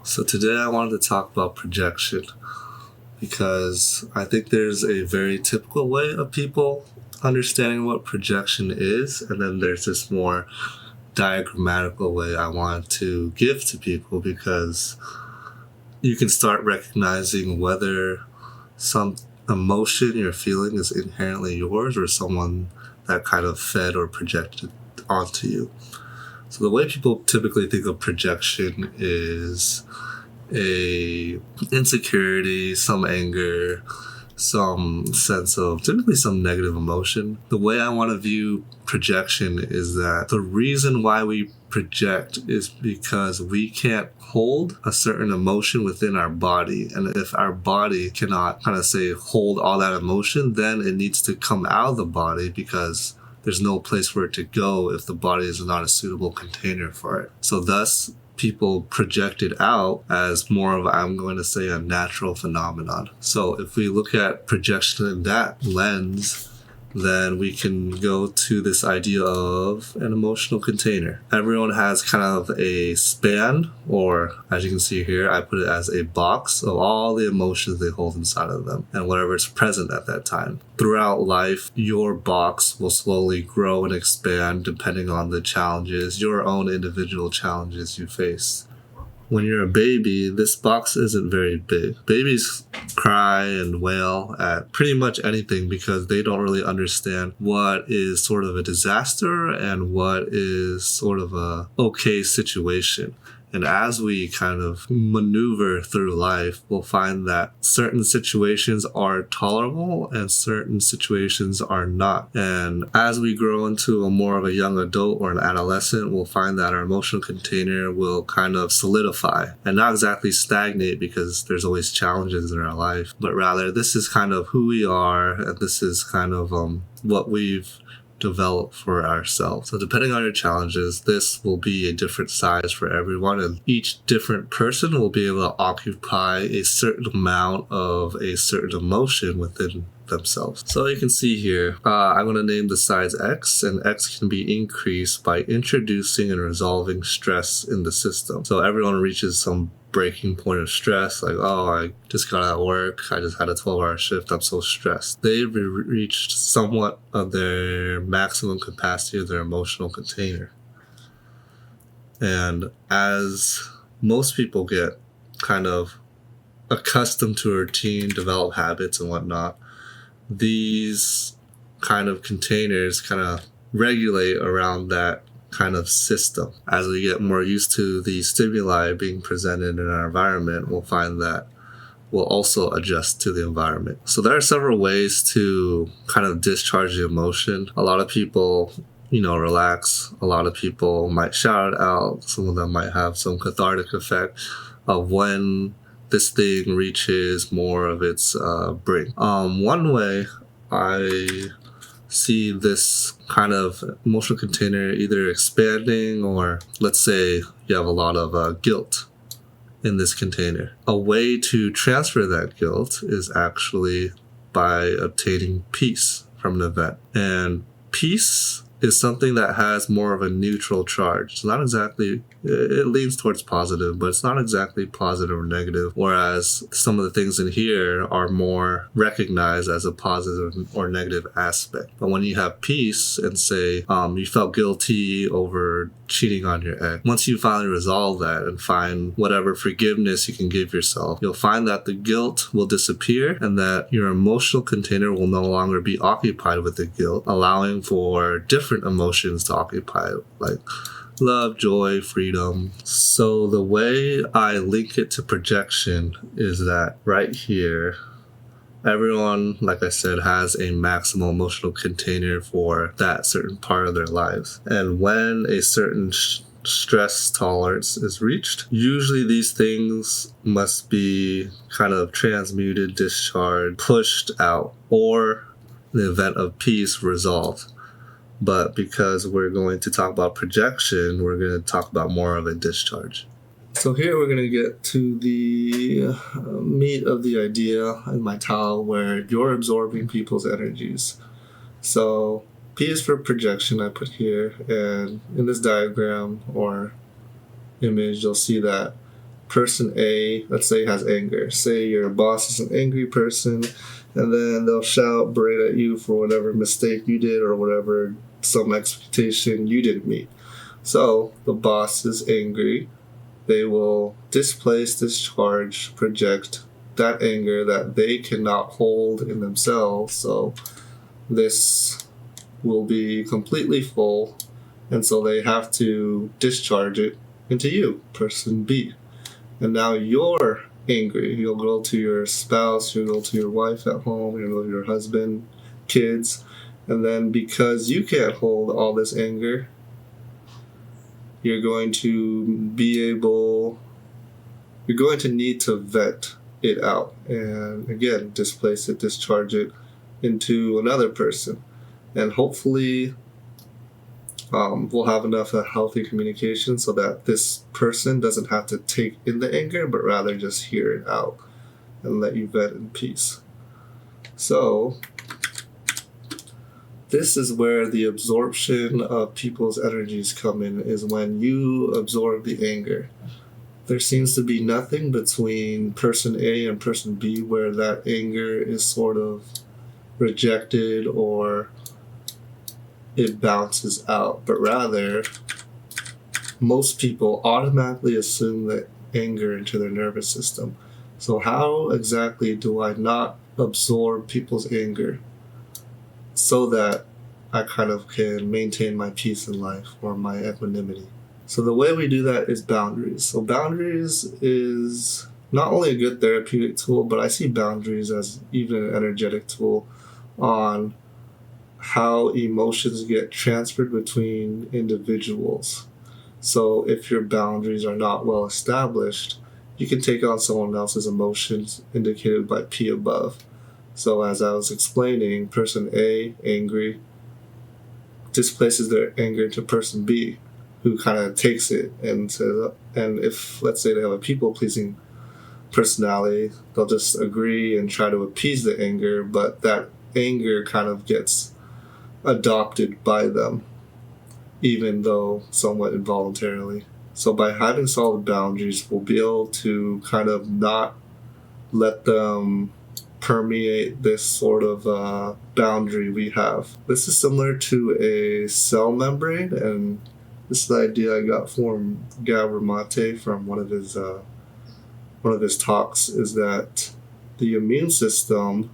So today I wanted to talk about projection because I think there's a very typical way of people understanding what projection is, and then there's this more diagrammatical way I want to give to people because you can start recognizing whether some emotion you're feeling is inherently yours or someone that kind of fed or projected onto you. So the way people typically think of projection is a insecurity, some anger, some sense of typically some negative emotion. The way I want to view projection is that the reason why we project is because we can't hold a certain emotion within our body. And if our body cannot kind of say hold all that emotion, then it needs to come out of the body because there's no place for it to go if the body is not a suitable container for it. So thus, people project it out as more of, I'm going to say, a natural phenomenon. So if we look at projection in that lens, then we can go to this idea of an emotional container. Everyone has kind of a span, or as you can see here, I put it as a box of all the emotions they hold inside of them and whatever is present at that time. Throughout life, your box will slowly grow and expand depending on the challenges, your own individual challenges you face. When you're a baby, this box isn't very big. Babies cry and wail at pretty much anything because they don't really understand what is sort of a disaster and what is sort of a okay situation. And as we kind of maneuver through life, we'll find that certain situations are tolerable and certain situations are not. And as we grow into a more of a young adult or an adolescent, we'll find that our emotional container will kind of solidify and not exactly stagnate because there's always challenges in our life, but rather this is kind of who we are and this is kind of what we've develop for ourselves. So depending on your challenges, this will be a different size for everyone, and each different person will be able to occupy a certain amount of a certain emotion within themselves. So you can see here, I'm going to name the size X, and X can be increased by introducing and resolving stress in the system. So everyone reaches some breaking point of stress, like, oh, I just got out of work, I just had a 12-hour shift, I'm so stressed. They've reached somewhat of their maximum capacity of their emotional container. And as most people get kind of accustomed to a routine, develop habits and whatnot, these kind of containers kind of regulate around that kind of system. As we get more used to the stimuli being presented in our environment, we'll find that we'll also adjust to the environment. So there are several ways to kind of discharge the emotion. A lot of people, relax. A lot of people might shout it out. Some of them might have some cathartic effect of when this thing reaches more of its brink. One way I see this kind of emotional container either expanding, or let's say you have a lot of guilt in this container. A way to transfer that guilt is actually by obtaining peace from an event. And peace is something that has more of a neutral charge. It's not exactly, it leans towards positive, but it's not exactly positive or negative, whereas some of the things in here are more recognized as a positive or negative aspect. But when you have peace and say you felt guilty over cheating on your ex, once you finally resolve that and find whatever forgiveness you can give yourself, you'll find that the guilt will disappear and that your emotional container will no longer be occupied with the guilt, allowing for different emotions to occupy, like love, joy, freedom. So the way I link it to projection is that right here, everyone, like I said, has a maximal emotional container for that certain part of their lives. And when a certain stress tolerance is reached, usually these things must be kind of transmuted, discharged, pushed out, or in the event of peace, resolved. But because we're going to talk about projection, we're going to talk about more of a discharge. So here we're going to get to the meat of the idea in my towel, where you're absorbing people's energies. So P is for projection, I put here, and in this diagram or image, you'll see that person A, let's say, has anger. Say your boss is an angry person, and then they'll shout, berate at you for whatever mistake you did or whatever some expectation you didn't meet. So the boss is angry. They will displace, discharge, project that anger that they cannot hold in themselves. So this will be completely full, and so they have to discharge it into you, person B. And now you're angry. You'll go to your spouse, you'll go to your wife at home, you'll go to your husband, kids, and then because you can't hold all this anger, you're going to need to vet it out and again displace it, discharge it into another person. And hopefully we'll have enough healthy communication so that this person doesn't have to take in the anger, but rather just hear it out and let you vet in peace. So this is where the absorption of people's energies come in, is when you absorb the anger. There seems to be nothing between person A and person B where that anger is sort of rejected or it bounces out, but rather most people automatically assume that anger into their nervous system. So how exactly do I not absorb people's anger so that I kind of can maintain my peace in life or my equanimity? So the way we do that is boundaries. So boundaries is not only a good therapeutic tool, but I see boundaries as even an energetic tool on how emotions get transferred between individuals. So if your boundaries are not well established, you can take on someone else's emotions indicated by P above. So as I was explaining, person A, angry, displaces their anger into person B, who kind of takes it and says, and if, let's say, they have a people-pleasing personality, they'll just agree and try to appease the anger, but that anger kind of gets adopted by them, even though somewhat involuntarily. So by having solid boundaries, we'll be able to kind of not let them permeate this sort of boundary we have. This is similar to a cell membrane, and this is the idea I got from Gabor Mate from one of his talks, is that the immune system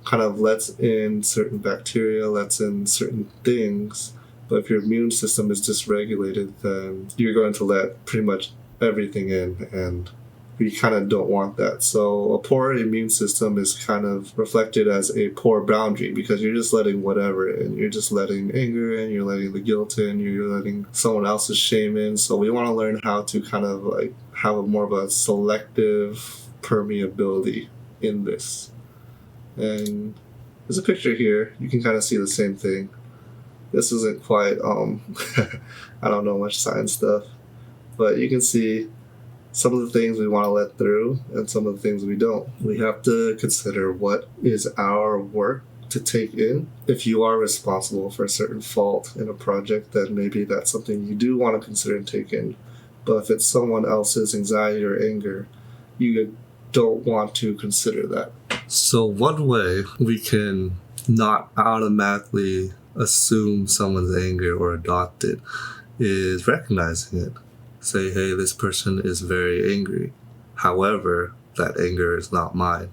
kind of lets in certain bacteria, lets in certain things, but if your immune system is dysregulated, then you're going to let pretty much everything in, and we kind of don't want that. So a poor immune system is kind of reflected as a poor boundary, because you're just letting whatever in. You're just letting anger in, you're letting the guilt in, you're letting someone else's shame in. So we want to learn how to kind of like have a more of a selective permeability in this. And there's a picture here. You can kind of see the same thing. This isn't quite, I don't know much science stuff, but you can see some of the things we want to let through and some of the things we don't. We have to consider what is our work to take in. If you are responsible for a certain fault in a project, then maybe that's something you do want to consider and take in. But if it's someone else's anxiety or anger, you don't want to consider that. So one way we can not automatically assume someone's anger or adopt it is recognizing it. Say, hey, this person is very angry. However, that anger is not mine.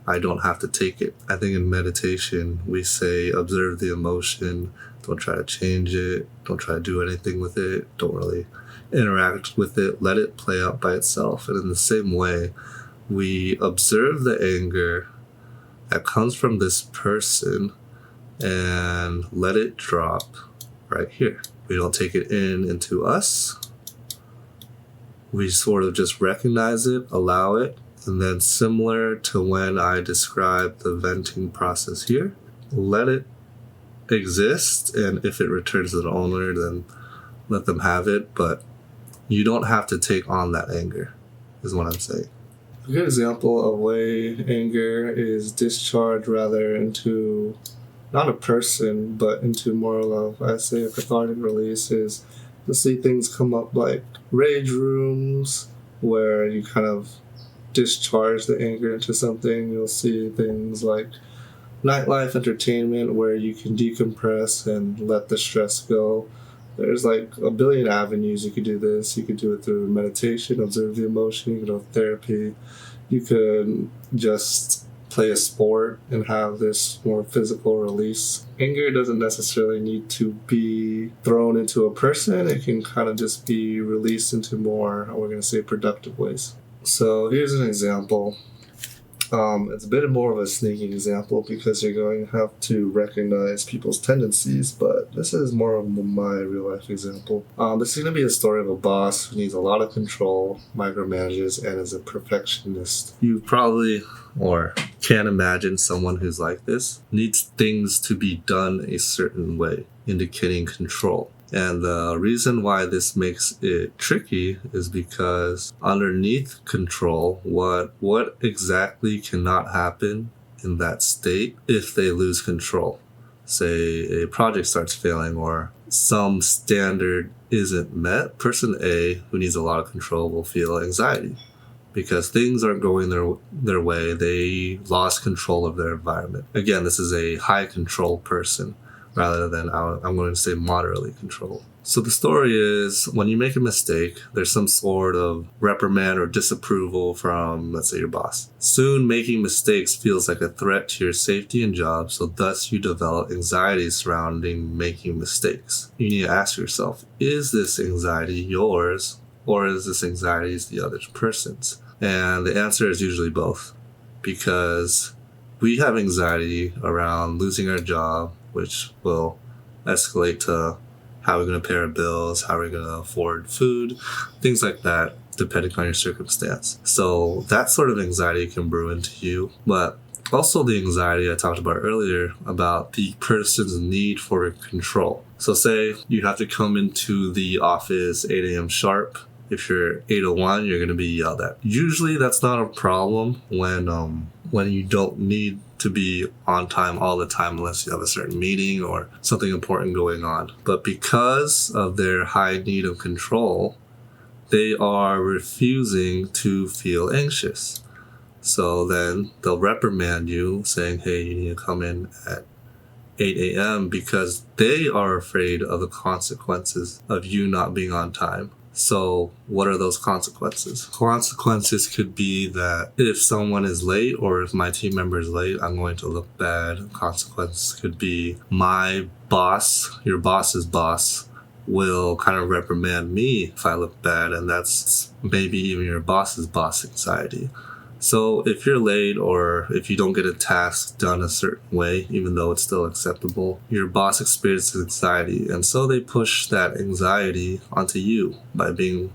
I don't have to take it. I think in meditation, we say, observe the emotion. Don't try to change it. Don't try to do anything with it. Don't really interact with it. Let it play out by itself. And in the same way, we observe the anger that comes from this person and let it drop right here. We don't take it into us. We sort of just recognize it, allow it, and then similar to when I described the venting process here, let it exist, and if it returns to the owner, then let them have it, but you don't have to take on that anger, is what I'm saying. A good example of way anger is discharged rather into not a person, but into more of, I say, a cathartic release is to see things come up like rage rooms, where you kind of discharge the anger into something. You'll see things like nightlife entertainment where you can decompress and let the stress go. There's like a billion avenues you could do this. You could do it through meditation, observe the emotion, you could do therapy. You could just play a sport and have this more physical release. Anger doesn't necessarily need to be thrown into a person. It can kind of just be released into more, we're going to say, productive ways. So here's an example. It's a bit more of a sneaky example because you're going to have to recognize people's tendencies, but this is more of my real life example. This is going to be a story of a boss who needs a lot of control, micromanages, and is a perfectionist. You probably or can't imagine someone who's like this, needs things to be done a certain way, indicating control. And the reason why this makes it tricky is because underneath control, what exactly cannot happen in that state if they lose control? Say a project starts failing or some standard isn't met, person A, who needs a lot of control, will feel anxiety because things aren't going their way. They lost control of their environment. Again, this is a high control person rather than, I'm going to say, moderately controlled. So the story is, when you make a mistake, there's some sort of reprimand or disapproval from, let's say, your boss. Soon, making mistakes feels like a threat to your safety and job, so thus you develop anxiety surrounding making mistakes. You need to ask yourself, is this anxiety yours, or is this anxiety the other person's? And the answer is usually both, because we have anxiety around losing our job, which will escalate to how we're going to pay our bills, how we're going to afford food, things like that, depending on your circumstance. So that sort of anxiety can brew into you, but also the anxiety I talked about earlier about the person's need for control. So say you have to come into the office 8 a.m. sharp. If you're 8:01, you're going to be yelled at. Usually that's not a problem when you don't need to be on time all the time unless you have a certain meeting or something important going on. But because of their high need of control, they are refusing to feel anxious. So then they'll reprimand you saying, hey, you need to come in at 8 a.m. because they are afraid of the consequences of you not being on time. So what are those consequences? Consequences could be that if someone is late or if my team member is late, I'm going to look bad. Consequence could be my boss, your boss's boss, will kind of reprimand me if I look bad, and that's maybe even your boss's boss anxiety. So if you're late or if you don't get a task done a certain way, even though it's still acceptable, your boss experiences anxiety. And so they push that anxiety onto you by being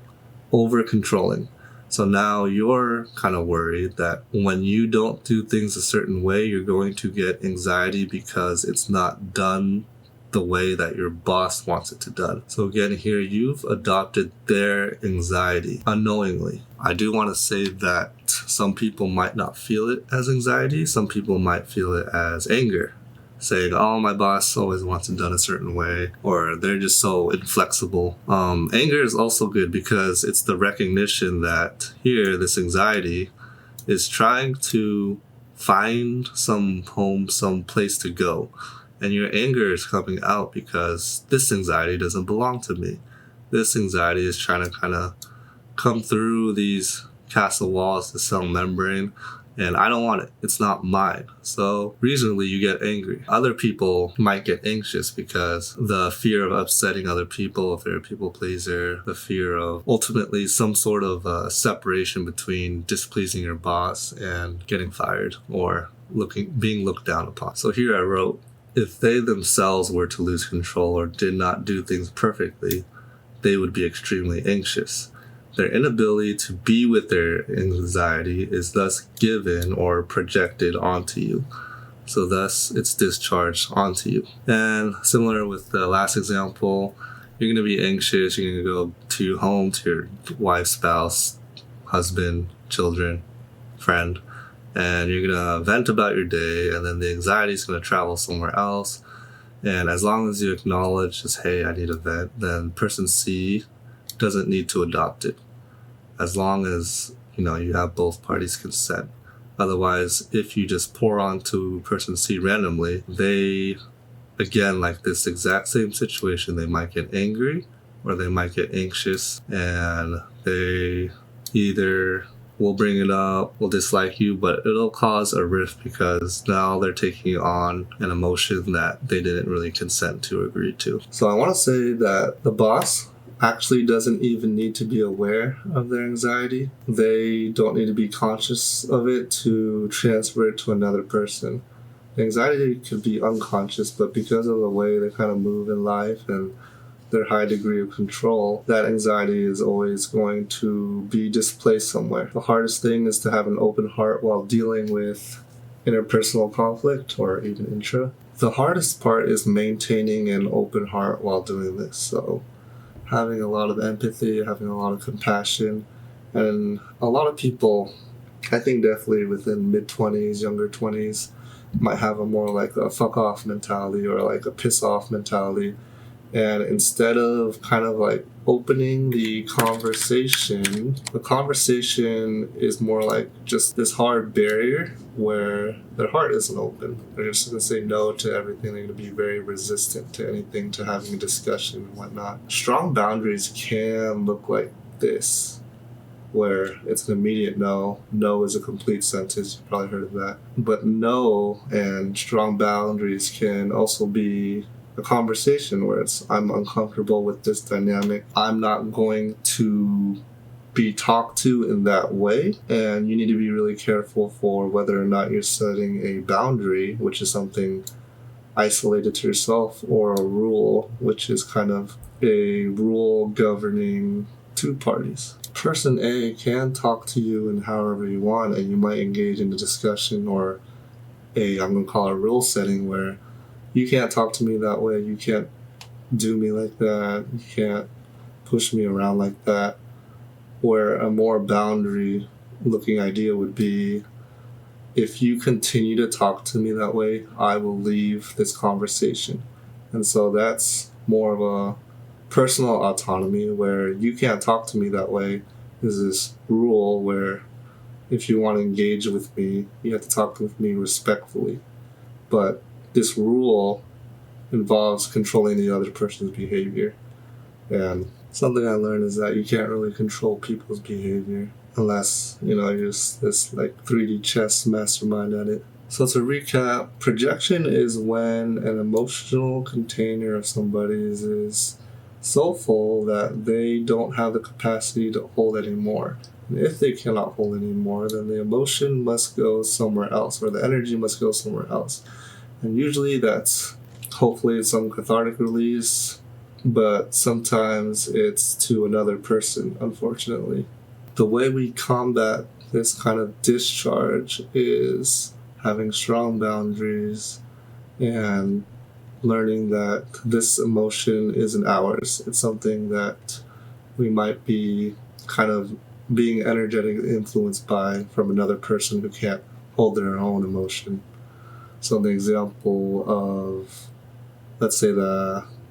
over controlling. So now you're kind of worried that when you don't do things a certain way, you're going to get anxiety because it's not done the way that your boss wants it to done. So again, here you've adopted their anxiety unknowingly. I do want to say that some people might not feel it as anxiety. Some people might feel it as anger, saying, oh, my boss always wants it done a certain way, or they're just so inflexible. Anger is also good because it's the recognition that here, this anxiety is trying to find some home, some place to go. And your anger is coming out because this anxiety doesn't belong to me. This anxiety is trying to kind of come through these castle walls, the cell membrane, and I don't want it. It's not mine. So reasonably, you get angry. Other people might get anxious because the fear of upsetting other people, if they're a people pleaser, the fear of ultimately some sort of separation between displeasing your boss and getting fired or being looked down upon. So here I wrote, if they themselves were to lose control or did not do things perfectly, they would be extremely anxious. Their inability to be with their anxiety is thus given or projected onto you. So thus it's discharged onto you. And similar with the last example, you're going to be anxious. You're going to go to your home, to your wife, spouse, husband, children, friend, and you're going to vent about your day, and then the anxiety is going to travel somewhere else. And as long as you acknowledge just, hey, I need a vent, then person C doesn't need to adopt it. as long as, you have both parties consent. Otherwise, if you just pour onto person C randomly, they, again, like this exact same situation, they might get angry or they might get anxious, and they either will bring it up, will dislike you, but it'll cause a rift because now they're taking on an emotion that they didn't really consent to or agree to. So I want to say that the boss actually doesn't even need to be aware of their anxiety. They don't need to be conscious of it to transfer it to another person. The anxiety could be unconscious, but because of the way they kind of move in life and their high degree of control, that anxiety is always going to be displaced somewhere. The hardest thing is to have an open heart while dealing with interpersonal conflict or even intra. The hardest part is maintaining an open heart while doing this. So having a lot of empathy, having a lot of compassion, and a lot of people, I think definitely within mid-20s, younger 20s, might have a more like a fuck off mentality or like a piss off mentality. And instead of kind of like opening the conversation is more like just this hard barrier where their heart isn't open. They're just going to say no to everything. They're going to be very resistant to anything, to having a discussion and whatnot. Strong boundaries can look like this, where it's an immediate no. No is a complete sentence. You've probably heard of that. But no and strong boundaries can also be a conversation where it's, I'm uncomfortable with this dynamic. I'm not going to be talked to in that way. And you need to be really careful for whether or not you're setting a boundary, which is something isolated to yourself, or a rule, which is kind of a rule governing two parties. Person A can talk to you in however you want, and you might engage in a discussion or I'm going to call it a rule setting where you can't talk to me that way, you can't do me like that, you can't push me around like that. Where a more boundary looking idea would be, if you continue to talk to me that way, I will leave this conversation. And so that's more of a personal autonomy where you can't talk to me that way. There's this rule where if you want to engage with me, you have to talk with me respectfully. But this rule involves controlling the other person's behavior. And something I learned is that you can't really control people's behavior unless, you're just this like 3D chess mastermind at it. So to recap, projection is when an emotional container of somebody's is so full that they don't have the capacity to hold anymore. And if they cannot hold anymore, then the emotion must go somewhere else, or the energy must go somewhere else. And usually that's hopefully some cathartic release, but sometimes it's to another person, unfortunately. The way we combat this kind of discharge is having strong boundaries and learning that this emotion isn't ours. It's something that we might be kind of being energetically influenced by from another person who can't hold their own emotion. So the example of, let's say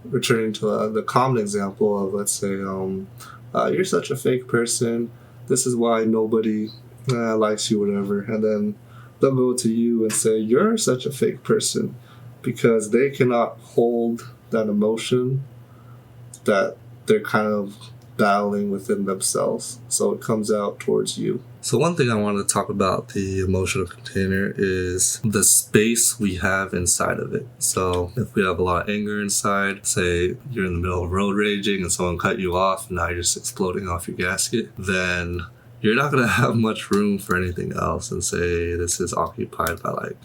returning to the common example of, let's say, you're such a fake person, this is why nobody likes you, whatever. And then they'll go to you and say, you're such a fake person, because they cannot hold that emotion that they're kind of battling within themselves. So it comes out towards you. So one thing I want to talk about the emotional container is the space we have inside of it. So if we have a lot of anger inside, say you're in the middle of road raging and someone cut you off and now you're just exploding off your gasket, then you're not going to have much room for anything else. And say this is occupied by like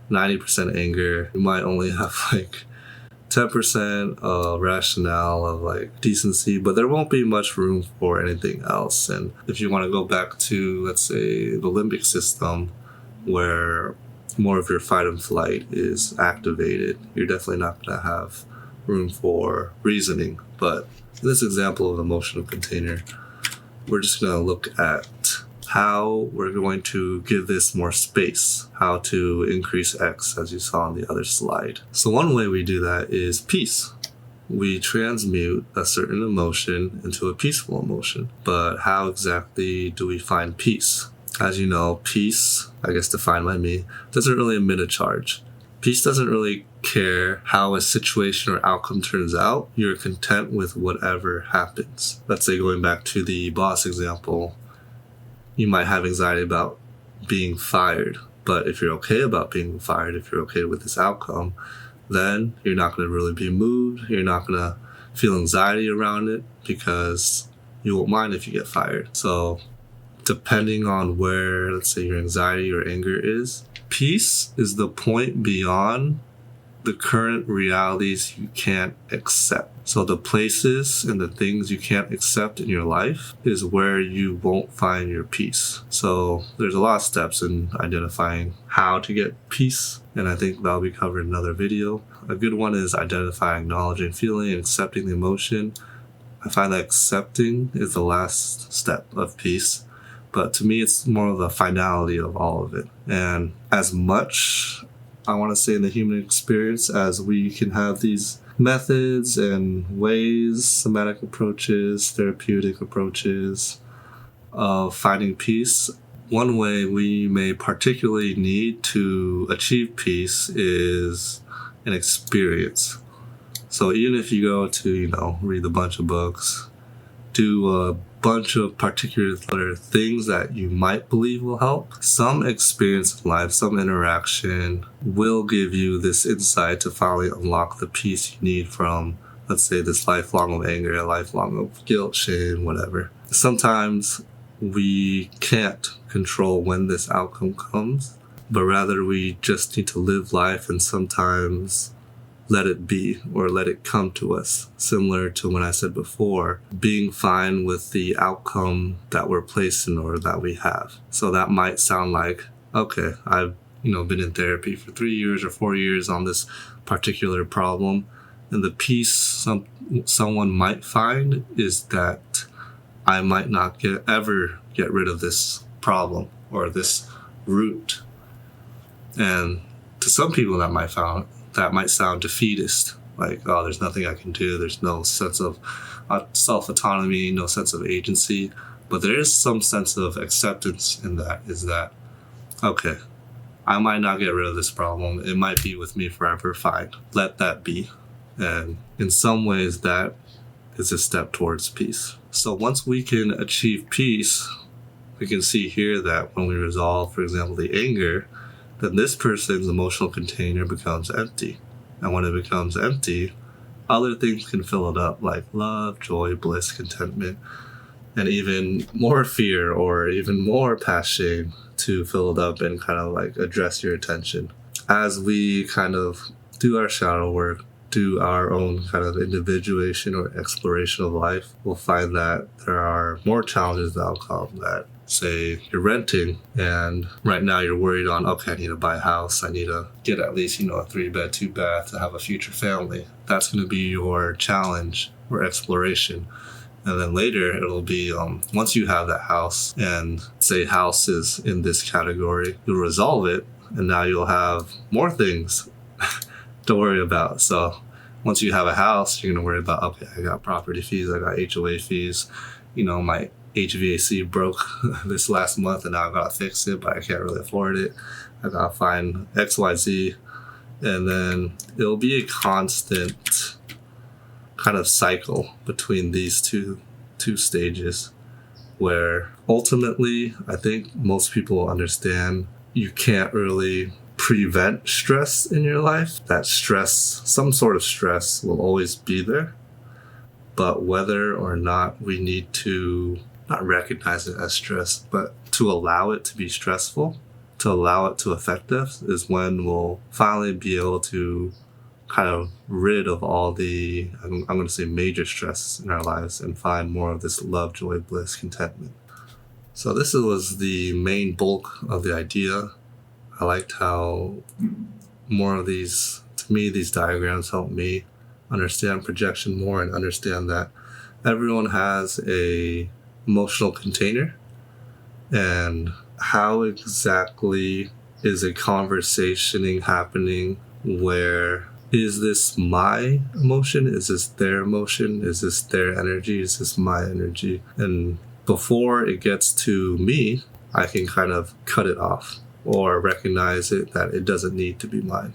90% anger. You might only have like 10% rationale of like decency, but there won't be much room for anything else. And if you want to go back to, let's say, the limbic system, where more of your fight and flight is activated, you're definitely not going to have room for reasoning. But in this example of emotional container, we're just going to look at how we're going to give this more space, how to increase X, as you saw on the other slide. So one way we do that is peace. we transmute a certain emotion into a peaceful emotion. But how exactly do we find peace? As you know, peace, I guess defined by me, doesn't really emit a charge. Peace doesn't really care how a situation or outcome turns out. You're content with whatever happens. Let's say, going back to the boss example, you might have anxiety about being fired. But if you're okay about being fired, if you're okay with this outcome, then you're not going to really be moved. You're not going to feel anxiety around it because you won't mind if you get fired. So depending on where, let's say, your anxiety or anger is, peace is the point beyond the current realities you can't accept. So the places and the things you can't accept in your life is where you won't find your peace. So there's a lot of steps in identifying how to get peace, and I think that'll be covered in another video. A good one is identifying, acknowledging, feeling, and accepting the emotion. I find that accepting is the last step of peace, but to me it's more of the finality of all of it. And as much, I want to say, in the human experience as we can have these methods and ways, somatic approaches, therapeutic approaches of finding peace, one way we may particularly need to achieve peace is an experience. So even if you go to, read a bunch of books, do a bunch of particular things that you might believe will help, some experience in life, some interaction will give you this insight to finally unlock the peace you need from, let's say, this lifelong of anger, a lifelong of guilt, shame, whatever. Sometimes we can't control when this outcome comes, but rather we just need to live life and sometimes let it be or let it come to us. Similar to when I said before, being fine with the outcome that we're placed in or that we have. So that might sound like, okay, I've been in therapy for 3 years or 4 years on this particular problem, and the peace someone might find is that I might not ever get rid of this problem or this root. And to some people that might sound defeatist, like, oh, there's nothing I can do. There's no sense of self-autonomy, no sense of agency. But there is some sense of acceptance in that, is that, okay, I might not get rid of this problem. It might be with me forever. Fine. Let that be. And in some ways, that is a step towards peace. So once we can achieve peace, we can see here that when we resolve, for example, the anger, then this person's emotional container becomes empty. And when it becomes empty, other things can fill it up, like love, joy, bliss, contentment, and even more fear or even more past shame to fill it up and kind of like address your attention. As we kind of do our shadow work, do our own kind of individuation or exploration of life, we'll find that there are more challenges that will come. That, say, you're renting and right now you're worried on, okay, I need to buy a house. I need to get at least, a 3-bed, 2-bath to have a future family. That's going to be your challenge or exploration. And then later it'll be, once you have that house and say house is in this category, you'll resolve it and now you'll have more things to worry about. So once you have a house, you're going to worry about, okay, I got property fees, I got HOA fees, my HVAC broke this last month and now I gotta fix it, but I can't really afford it. I gotta find XYZ. And then it'll be a constant kind of cycle between these two stages where ultimately I think most people understand you can't really prevent stress in your life. That stress, some sort of stress, will always be there. But whether or not we need to not recognize it as stress, but to allow it to be stressful, to allow it to affect us, is when we'll finally be able to kind of rid of all the, I'm going to say, major stress in our lives and find more of this love, joy, bliss, contentment. So this was the main bulk of the idea. I liked how more of these, to me, these diagrams help me understand projection more and understand that everyone has a emotional container, and how exactly is a conversationing happening where is this my emotion? Is this their emotion? Is this their energy? Is this my energy? And before it gets to me, I can kind of cut it off or recognize it that it doesn't need to be mine.